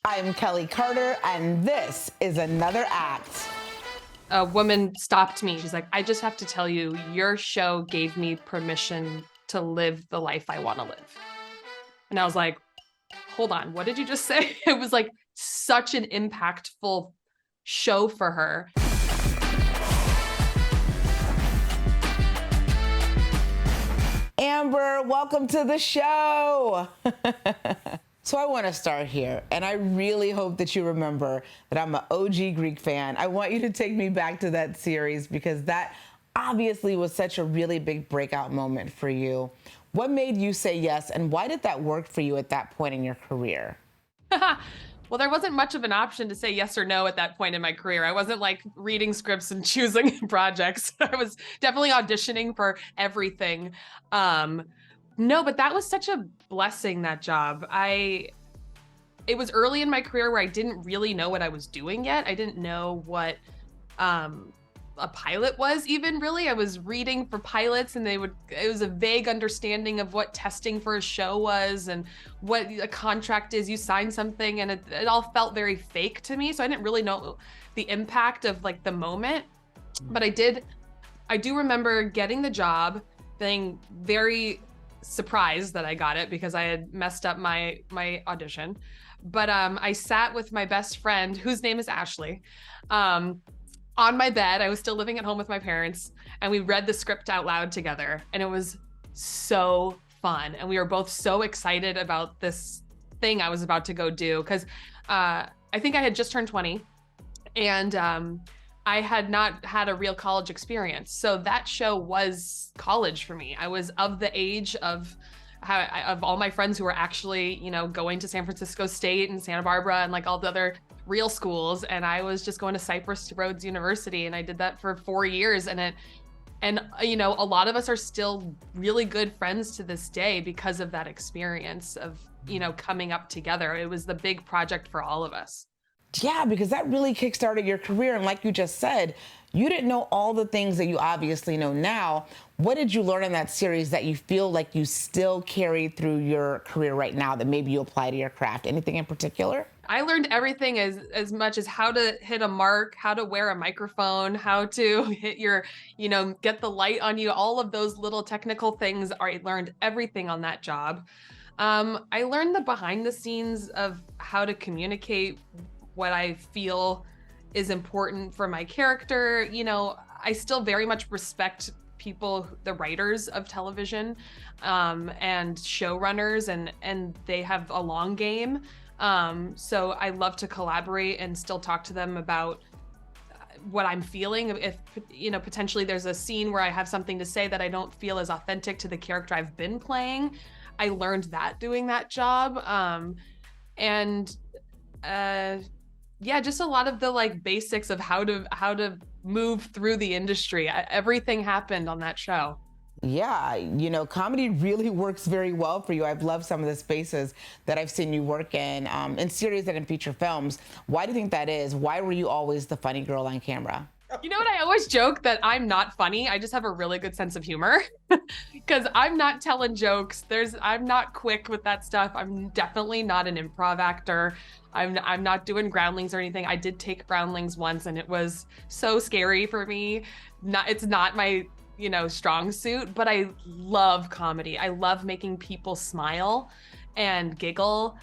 I'm Kelly Carter, and this is Another Act. A woman stopped me. She's like, I just have to tell you, your show gave me permission to live the life I want to live. And I was like, hold on, what did you just say? It was like such an impactful show for her. Amber, welcome to the show. So I want to start here, and I really hope that you remember that I'm an OG Greek fan. I want you to take me back to that series because that obviously was such a really big breakout moment for you. What made you say yes, and why did that work for you at that point in your career? Well, there wasn't much of an option to say yes or no at that point in my career. I wasn't like reading scripts and choosing projects. I was definitely auditioning for everything. No, but that was such a blessing, that job. It was early in my career where I didn't really know what I was doing yet. I didn't know what a pilot was even really. I was reading for pilots and it was a vague understanding of what testing for a show was and what a contract is. You sign something and it all felt very fake to me. So I didn't really know the impact of like the moment, but I do remember getting the job, being very surprised that I got it because I had messed up my audition. But I sat with my best friend, whose name is Ashley, on my bed. I was still living at home with my parents, and we read the script out loud together, and it was so fun. And we were both so excited about this thing I was about to go do because I think I had just turned 20, and I had not had a real college experience. So that show was college for me. I was of the age of all my friends who were actually, going to San Francisco State and Santa Barbara and like all the other real schools. And I was just going to Cypress Rhodes University. And I did that for 4 years. And a lot of us are still really good friends to this day because of that experience of, coming up together. It was the big project for all of us. Yeah, because that really kickstarted your career. And like you just said, you didn't know all the things that you obviously know now. What did you learn in that series that you feel like you still carry through your career right now that maybe you apply to your craft? Anything in particular? I learned everything as much as how to hit a mark, how to wear a microphone, how to hit your, get the light on you, all of those little technical things. I learned everything on that job. I learned the behind the scenes of how to communicate what I feel is important for my character. I still very much respect people, the writers of television, and showrunners, and they have a long game. So I love to collaborate and still talk to them about what I'm feeling. If, potentially there's a scene where I have something to say that I don't feel is authentic to the character I've been playing. I learned that doing that job. Yeah, just a lot of the like basics of how to move through the industry. Everything happened on that show. Yeah, comedy really works very well for you. I've loved some of the spaces that I've seen you work in series and in feature films. Why do you think that is? Why were you always the funny girl on camera? You know what? I always joke that I'm not funny. I just have a really good sense of humor because I'm not telling jokes. I'm not quick with that stuff. I'm definitely not an improv actor. I'm not doing groundlings or anything. I did take groundlings once and it was so scary for me. It's not my, strong suit, but I love comedy. I love making people smile and giggle.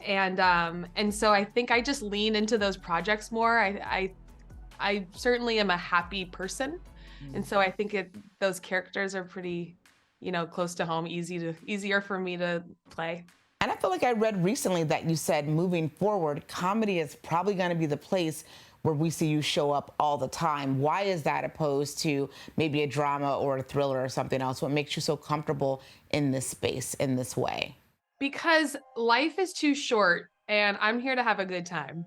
And so I think I just lean into those projects more. I certainly am a happy person. And so I think those characters are pretty, close to home, easier for me to play. And I feel like I read recently that you said moving forward, comedy is probably going to be the place where we see you show up all the time. Why is that opposed to maybe a drama or a thriller or something else? What makes you so comfortable in this space, in this way? Because life is too short and I'm here to have a good time.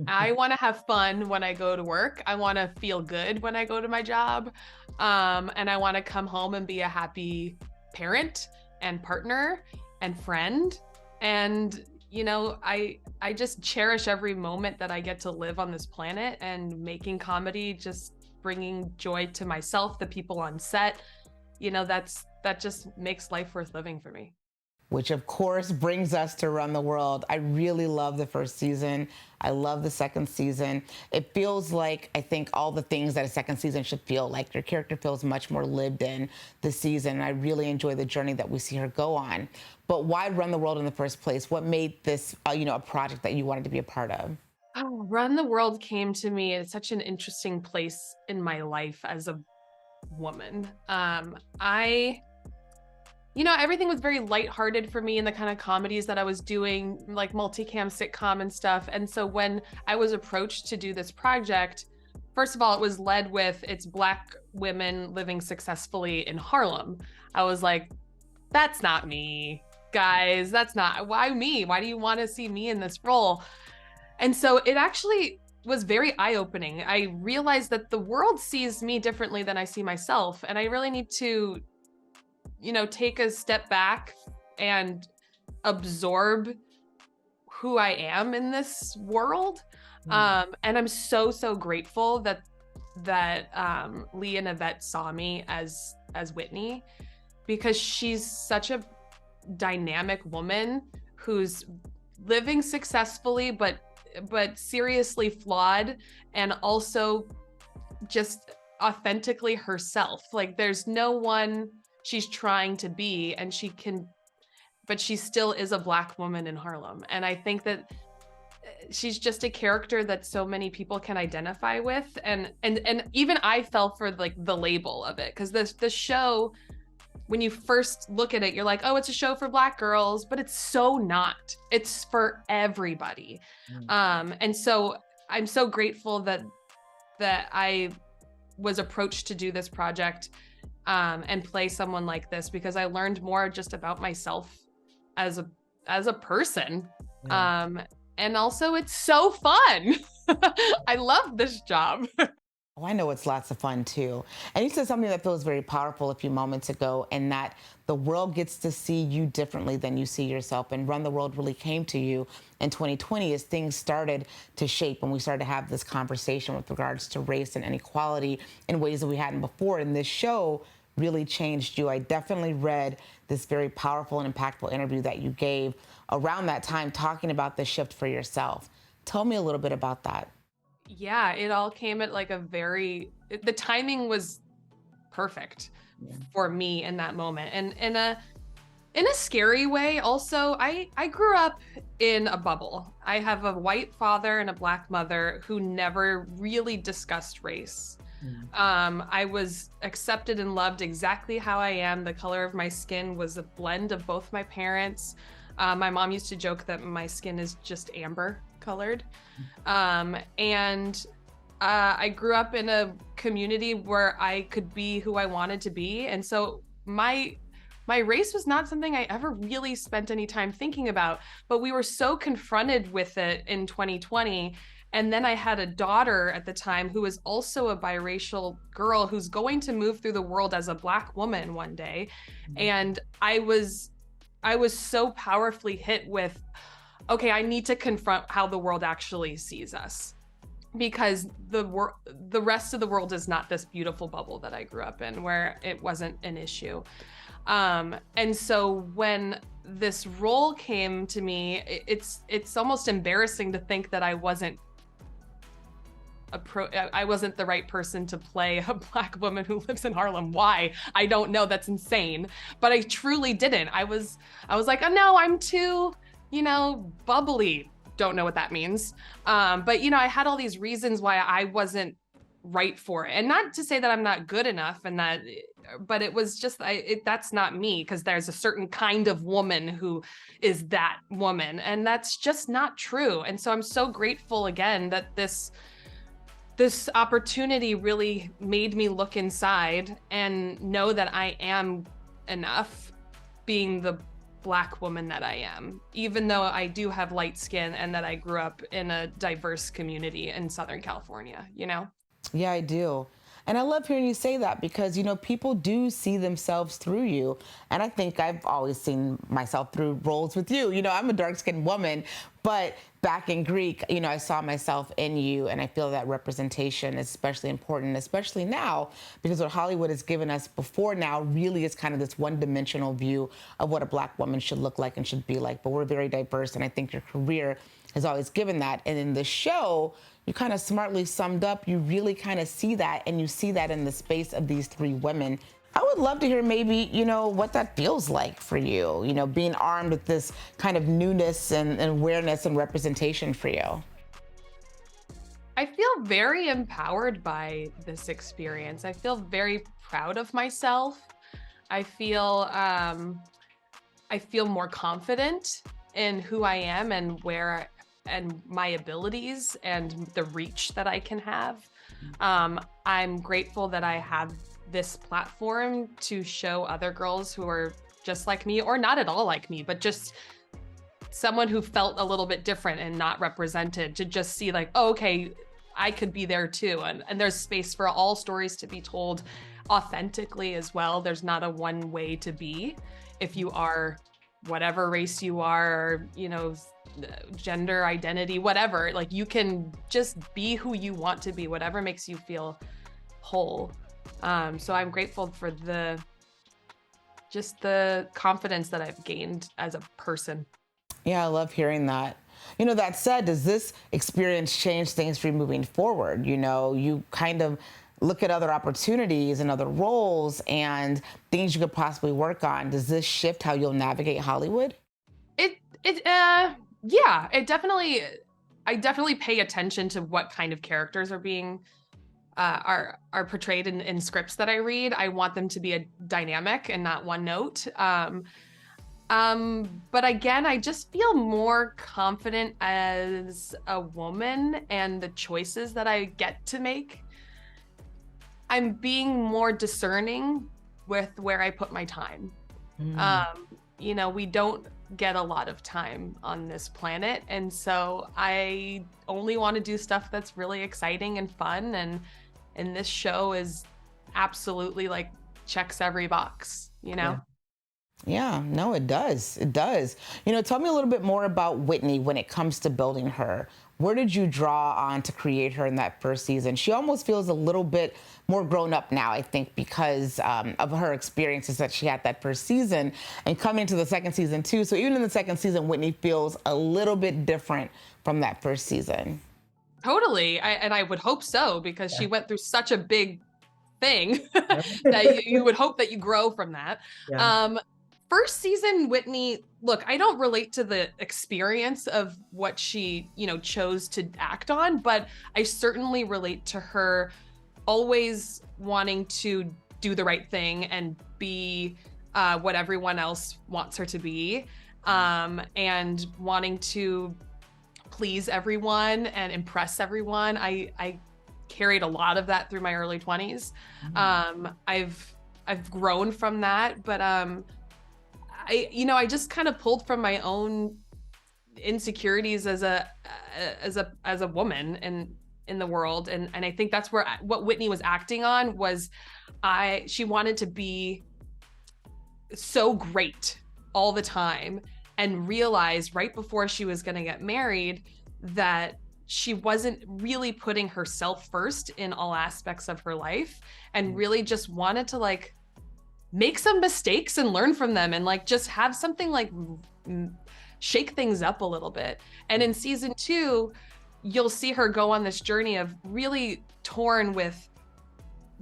I want to have fun when I go to work. I want to feel good when I go to my job. And I want to come home and be a happy parent and partner and friend. And, I just cherish every moment that I get to live on this planet, and making comedy, just bringing joy to myself, the people on set, that just makes life worth living for me. which of course brings us to Run the World. I really love the first season. I love the second season. It feels like, I think, all the things that a second season should feel like. Your character feels much more lived in this season. And I really enjoy the journey that we see her go on. But why Run the World in the first place? What made this, a project that you wanted to be a part of? Oh, Run the World came to me at such an interesting place in my life as a woman. Everything was very lighthearted for me in the kind of comedies that I was doing, like multicam sitcom and stuff. And so when I was approached to do this project, first of all, it was led with it's Black women living successfully in Harlem. I was like, that's not me, guys. That's not, why me? Why do you want to see me in this role? And so it actually was very eye-opening. I realized that the world sees me differently than I see myself. And I really need to take a step back and absorb who I am in this world. And I'm so grateful that Lee and Yvette saw me as Whitney, because she's such a dynamic woman who's living successfully, but seriously flawed, and also just authentically herself. Like, there's no one she's trying to be, and but she still is a Black woman in Harlem. And I think that she's just a character that so many people can identify with. And even I fell for like the label of it, because the show, when you first look at it, you're like, oh, it's a show for Black girls, but it's so not. It's for everybody. And so I'm so grateful that I was approached to do this project and play someone like this, because I learned more just about myself as a person. Yeah. And also it's so fun. I love this job. Oh, I know it's lots of fun too. And you said something that feels very powerful a few moments ago, and that the world gets to see you differently than you see yourself. And Run the World really came to you in 2020 as things started to shape, and we started to have this conversation with regards to race and inequality in ways that we hadn't before. And this show really changed you. I definitely read this very powerful and impactful interview that you gave around that time, talking about the shift for yourself. Tell me a little bit about that. Yeah, it all came at like the timing was perfect for me in that moment. And in a scary way also, I grew up in a bubble. I have a white father and a Black mother who never really discussed race. I was accepted and loved exactly how I am. The color of my skin was a blend of both my parents. My mom used to joke that my skin is just amber colored. And I grew up in a community where I could be who I wanted to be. And so my race was not something I ever really spent any time thinking about, but we were so confronted with it in 2020. And then I had a daughter at the time who was also a biracial girl who's going to move through the world as a Black woman one day. And I was so powerfully hit with, okay, I need to confront how the world actually sees us, because the rest of the world is not this beautiful bubble that I grew up in where it wasn't an issue. And so when this role came to me, it's almost embarrassing to think that I wasn't the right person to play a Black woman who lives in Harlem. Why? I don't know. That's insane. But I truly didn't. I was like, oh no, I'm too, bubbly. Don't know what that means. But I had all these reasons why I wasn't right for it. And not to say that I'm not good enough, but it was just, that's not me, because there's a certain kind of woman who is that woman. And that's just not true. And so I'm so grateful again that this opportunity really made me look inside and know that I am enough being the Black woman that I am, even though I do have light skin and that I grew up in a diverse community in Southern California, Yeah, I do. And I love hearing you say that, because, people do see themselves through you. And I think I've always seen myself through roles with you. I'm a dark-skinned woman, but back in Greek, I saw myself in you, and I feel that representation is especially important, especially now, because what Hollywood has given us before now really is kind of this one-dimensional view of what a Black woman should look like and should be like. But we're very diverse, and I think your career has always given that. And in the show, you kind of smartly summed up, you really kind of see that, and you see that in the space of these three women. I would love to hear maybe, what that feels like for you, being armed with this kind of newness and awareness and representation for you. I feel very empowered by this experience. I feel very proud of myself. I feel more confident in who I am and my abilities and the reach that I can have. I'm grateful that I have this platform to show other girls who are just like me, or not at all like me, but just someone who felt a little bit different and not represented, to just see like, oh, okay, I could be there too. And there's space for all stories to be told authentically as well. There's not a one way to be. If you are whatever race you are, or, gender identity, whatever, like you can just be who you want to be, whatever makes you feel whole. So I'm grateful for the confidence that I've gained as a person. Yeah, I love hearing that. That said, does this experience change things for you moving forward? You kind of look at other opportunities and other roles and things you could possibly work on. Does this shift how you'll navigate Hollywood? Yeah, I definitely pay attention to what kind of characters are being are portrayed in scripts that I read. I want them to be a dynamic and not one note. But again, I just feel more confident as a woman and the choices that I get to make. I'm being more discerning with where I put my time. We don't get a lot of time on this planet, and so I only want to do stuff that's really exciting and fun, and this show is absolutely like checks every box, Yeah, no, it does. It does. Tell me a little bit more about Whitney when it comes to building her. Where did you draw on to create her in that first season? She almost feels a little bit more grown up now, I think, because of her experiences that she had that first season and coming into the second season too. So even in the second season, Whitney feels a little bit different from that first season. Totally. And I would hope so, because she went through such a big thing that you would hope that you grow from that. Yeah. First season, Whitney, look, I don't relate to the experience of what she, chose to act on, but I certainly relate to her always wanting to do the right thing and be what everyone else wants her to be, and wanting to please everyone and impress everyone. I carried a lot of that through my early 20s. I've grown from that, but I just kind of pulled from my own insecurities as a woman in the world, and I think that's where what Whitney was acting on was she wanted to be so great all the time, and realized right before she was going to get married that she wasn't really putting herself first in all aspects of her life, and really just wanted to like make some mistakes and learn from them, and like just have something like shake things up a little bit. And in season 2, you'll see her go on this journey of really torn with,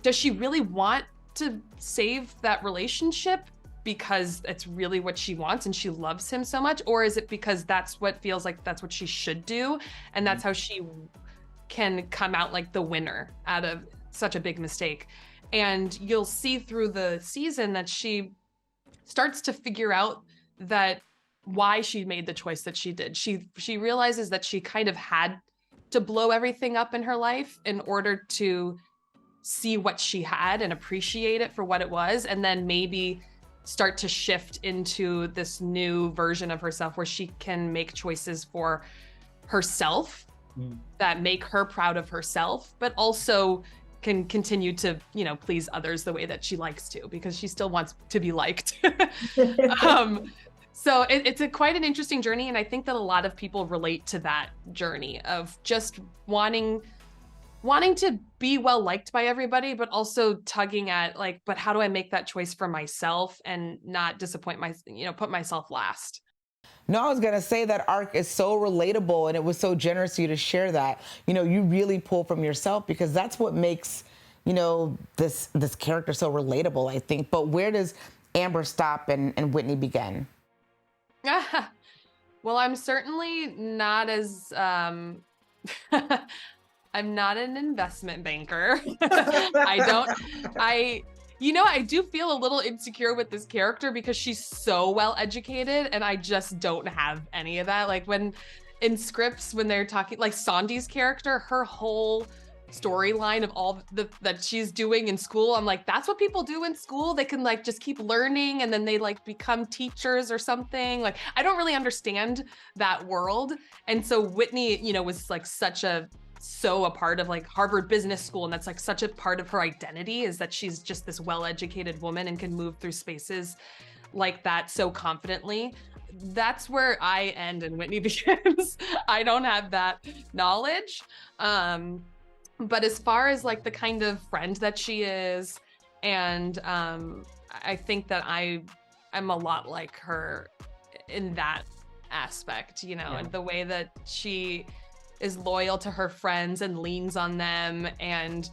does she really want to save that relationship because it's really what she wants and she loves him so much? Or is it because that's what feels like that's what she should do, and that's how she can come out like the winner out of such a big mistake? And you'll see through the season that she starts to figure out that why she made the choice that she did. She realizes that she kind of had to blow everything up in her life in order to see what she had and appreciate it for what it was, and then maybe start to shift into this new version of herself where she can make choices for herself that make her proud of herself, but also can continue to, please others the way that she likes to, because she still wants to be liked. So it's quite an interesting journey. And I think that a lot of people relate to that journey of just wanting to be well liked by everybody, but also tugging at like, but how do I make that choice for myself and not disappoint put myself last. No, I was going to say that arc is so relatable, and it was so generous of you to share that. You really pull from yourself, because that's what makes, this character so relatable, I think. But where does Amber stop and Whitney begin? Well, I'm certainly not as I'm not an investment banker. I do feel a little insecure with this character because she's so well educated and I just don't have any of that. Like when in scripts, when they're talking, like Sondi's character, her whole storyline of all that she's doing in school, I'm like, that's what people do in school. They can like just keep learning and then they like become teachers or something. Like I don't really understand that world. And so Whitney, was like so a part of like Harvard Business School, and that's like such a part of her identity, is that she's just this well-educated woman and can move through spaces like that so confidently. That's where I end and Whitney begins. I don't have that knowledge. But as far as like the kind of friend that she is, and I think that I'm a lot like her in that aspect, and the way that she is loyal to her friends and leans on them and,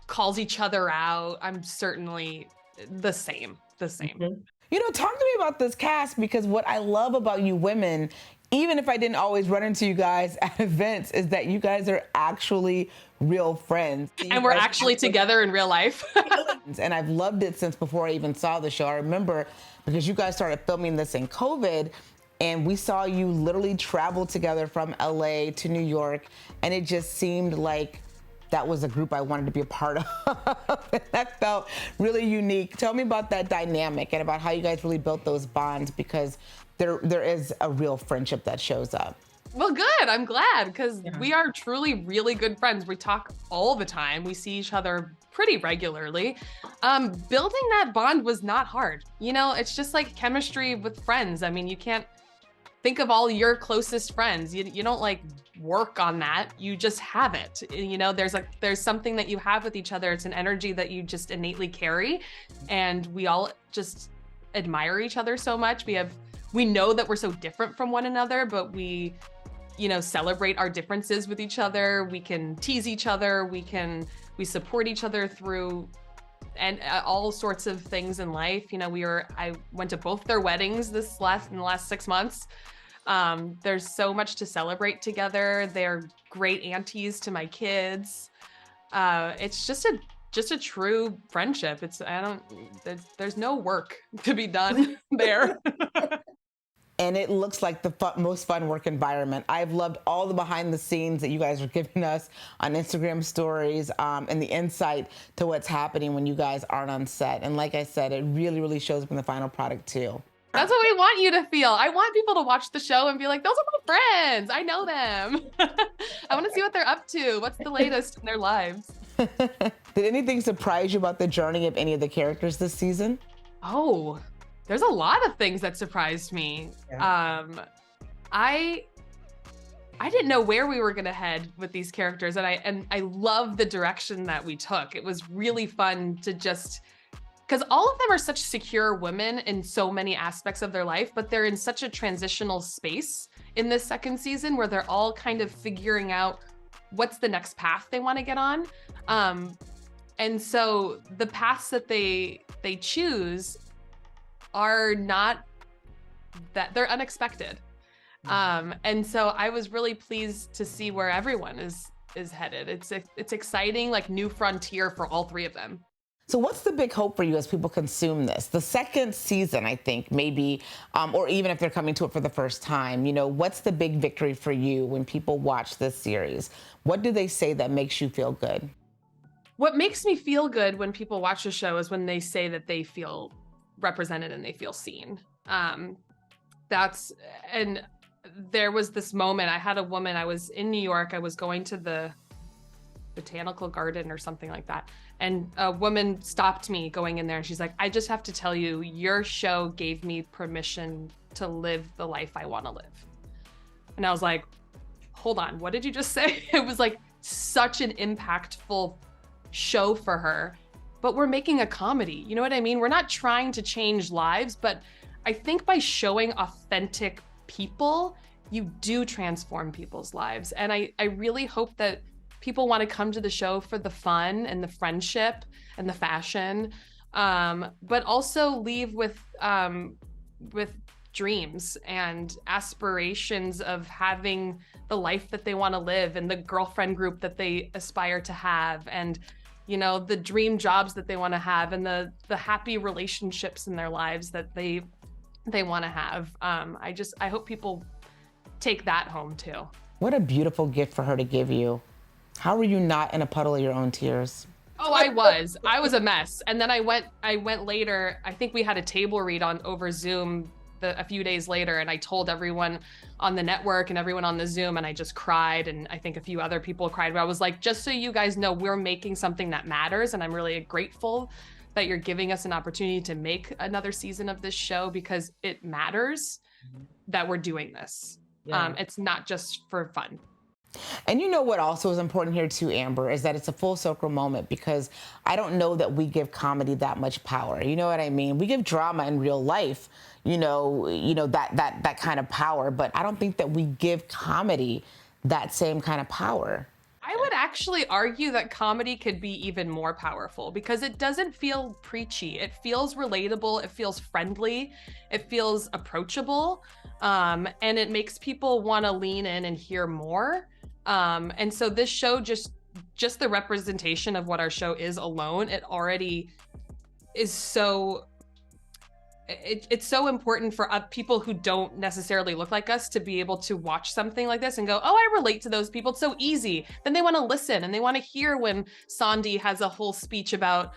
calls each other out. I'm certainly the same. Mm-hmm. Talk to me about this cast, because what I love about you women, even if I didn't always run into you guys at events, is that you guys are actually real friends. And we're actually together in real life. And I've loved it since before I even saw the show. I remember because you guys started filming this in COVID, and we saw you literally travel together from LA to New York, and it just seemed like that was a group I wanted to be a part of. That felt really unique. Tell me about that dynamic and about how you guys really built those bonds, because there is a real friendship that shows up. Well, good. I'm glad, because we are truly really good friends. We talk all the time. We see each other pretty regularly. Building that bond was not hard. It's just like chemistry with friends. I mean, you can't think of all your closest friends. You don't like work on that. You just have it. There's something that you have with each other. It's an energy that you just innately carry. And we all just admire each other so much. We know that we're so different from one another, but we, celebrate our differences with each other. We can tease each other. We support each other through and all sorts of things in life. I went to both their weddings in the last 6 months. There's so much to celebrate together. They're great aunties to my kids. It's just a true friendship. There's no work to be done there. And it looks like the most fun work environment. I've loved all the behind the scenes that you guys are giving us on Instagram stories, and the insight to what's happening when you guys aren't on set. And like I said, it really, really shows up in the final product too. That's what we want you to feel. I want people to watch the show and be like, those are my friends. I know them. I want to see what they're up to. What's the latest in their lives? Did anything surprise you about the journey of any of the characters this season? Oh, there's a lot of things that surprised me. Yeah. I didn't know where we were gonna head with these characters, and I love the direction that we took. It was really fun to just, because all of them are such secure women in so many aspects of their life, but they're in such a transitional space in this second season where they're all kind of figuring out what's the next path they want to get on. And so the paths that they choose are not that, they're unexpected. And so I was really pleased to see where everyone is headed. It's exciting, like new frontier for all three of them. So what's the big hope for you as people consume this? The second season, I think, maybe, or even if they're coming to it for the first time, what's the big victory for you when people watch this series? What do they say that makes you feel good? What makes me feel good when people watch the show is when they say that they feel represented and they feel seen. And there was this moment, I had a woman, I was in New York, I was going to botanical garden or something like that. And a woman stopped me going in there and she's like, I just have to tell you, your show gave me permission to live the life I want to live. And I was like, hold on, what did you just say? It was like such an impactful show for her, but we're making a comedy. You know what I mean? We're not trying to change lives, but I think by showing authentic people, you do transform people's lives. And I really hope that people want to come to the show for the fun and the friendship and the fashion, but also leave with dreams and aspirations of having the life that they want to live and the girlfriend group that they aspire to have, and you know, the dream jobs that they want to have, and the happy relationships in their lives that they want to have. I hope people take that home too. What a beautiful gift for her to give you. How were you not in a puddle of your own tears? Oh, I was a mess. And then I went later. I think we had a table read over Zoom a few days later, and I told everyone on the network and everyone on the Zoom, and I just cried, and I think a few other people cried. But I was like, just so you guys know, we're making something that matters, and I'm really grateful that you're giving us an opportunity to make another season of this show, because it matters that we're doing this. Yeah. It's not just for fun. And you know what also is important here too, Amber, is that it's a full circle moment, because I don't know that we give comedy that much power. You know what I mean? We give drama in real life, you know that kind of power, but I don't think that we give comedy that same kind of power. I would actually argue that comedy could be even more powerful, because it doesn't feel preachy. It feels relatable. It feels friendly. It feels approachable. And it makes people want to lean in and hear more. And so this show, just the representation of what our show is alone, it already is so, it's so important for people who don't necessarily look like us to be able to watch something like this and go, oh, I relate to those people. It's so easy. Then they want to listen, and they want to hear when Sondi has a whole speech about,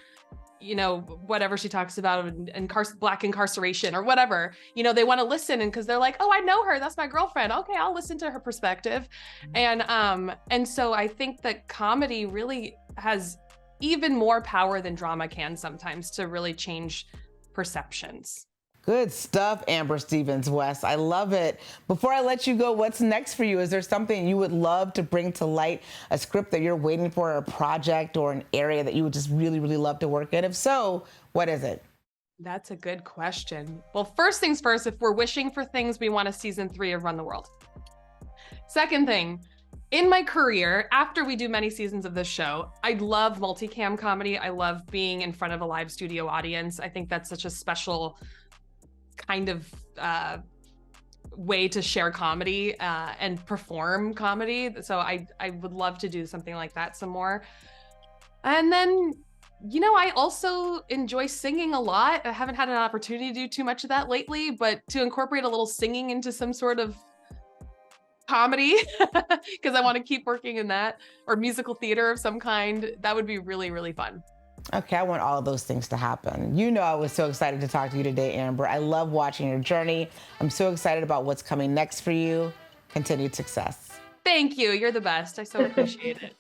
you know, whatever she talks about and Black incarceration or whatever, you know, they want to listen, and because they're like, oh, I know her, that's my girlfriend. Okay, I'll listen to her perspective. And so I think that comedy really has even more power than drama can sometimes to really change perceptions. Good stuff, Amber Stevens-West. I love it. Before I let you go, what's next for you? Is there something you would love to bring to light, a script that you're waiting for, a project or an area that you would just really, really love to work in? If so, what is it? That's a good question. Well, first things first, if we're wishing for things, we want a season 3 of Run the World. Second thing, in my career, after we do many seasons of this show, I love multicam comedy. I love being in front of a live studio audience. I think that's such a special kind of way to share comedy and perform comedy. So I would love to do something like that some more. And then, you know, I also enjoy singing a lot. I haven't had an opportunity to do too much of that lately, but to incorporate a little singing into some sort of comedy, because I want to keep working in that, or musical theater of some kind, that would be really, really fun. Okay, I want all of those things to happen. You know, I was so excited to talk to you today, Amber. I love watching your journey. I'm so excited about what's coming next for you. Continued success. Thank you. You're the best. I so appreciate it.